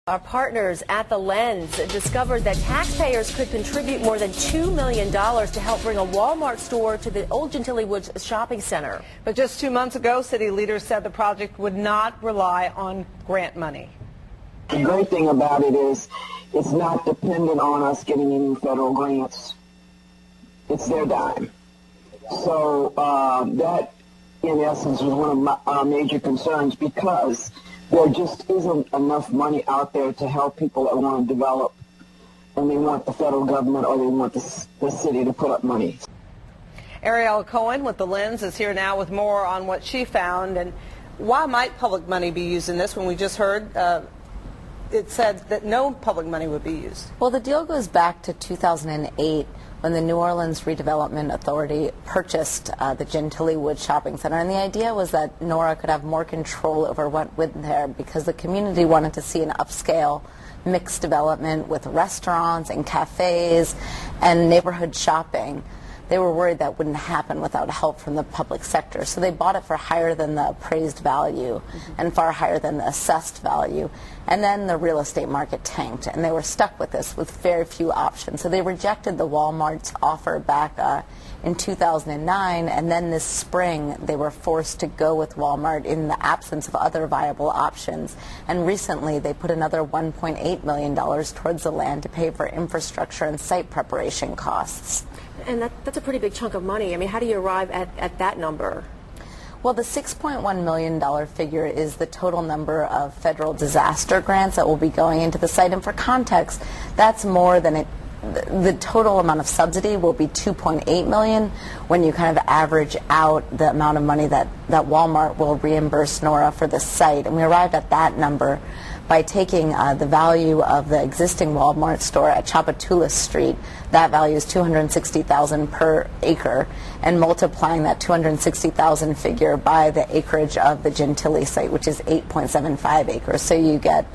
Our partners at the Lens discovered that taxpayers could contribute more than $2 million to help bring a Walmart store to the old Gentilly Woods shopping center. But just 2 months ago, city leaders said the project would not rely on grant money. The great thing about it is it's not dependent on us getting any federal grants. It's their dime. So that, in essence, was one of our major concerns, because there just isn't enough money out there to help people that want to develop, and they want the federal government or they want the city to put up money. Ariella Cohen with the Lens is here now with more on what she found. And why might public money be used in this when we just heard it said that no public money would be used? Well, the deal goes back to 2008 when the New Orleans Redevelopment Authority purchased the Gentilly Woods shopping center. And the idea was that Nora could have more control over what went there, because the community wanted to see an upscale mixed development with restaurants and cafes and neighborhood shopping. They were worried that wouldn't happen without help from the public sector. So they bought it for higher than the appraised value and far higher than the assessed value. And then the real estate market tanked, and they were stuck with this with very few options. So they rejected the Walmart's offer back in 2009, and then this spring they were forced to go with Walmart in the absence of other viable options. And recently they put another $1.8 million towards the land to pay for infrastructure and site preparation costs. And that's a pretty big chunk of money. I mean, how do you arrive at that number? Well, the $6.1 million figure is the total number of federal disaster grants that will be going into the site. And for context, that's more than the total amount of subsidy will be $2.8 million when you kind of average out the amount of money that Walmart will reimburse Nora for the site. And we arrived at that number by taking the value of the existing Walmart store at Chapatoulas Street. That value is $260,000 per acre, and multiplying that $260,000 figure by the acreage of the Gentilly site, which is 8.75 acres. So you get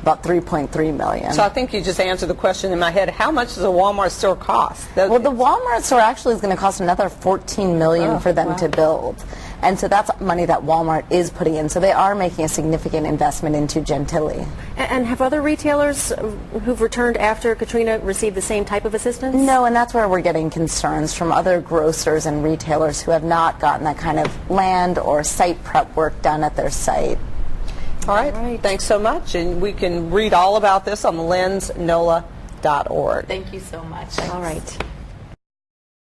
about $3.3 million. So I think you just answered the question in my head. How much does a Walmart store cost? Well, the Walmart store actually is going to cost another $14 million for them to build. And so that's money that Walmart is putting in. So they are making a significant investment into Gentilly. And have other retailers who've returned after Katrina received the same type of assistance? No, and that's where we're getting concerns from other grocers and retailers who have not gotten that kind of land or site prep work done at their site. All right. Thanks so much. And we can read all about this on lensnola.org. Thank you so much. All right.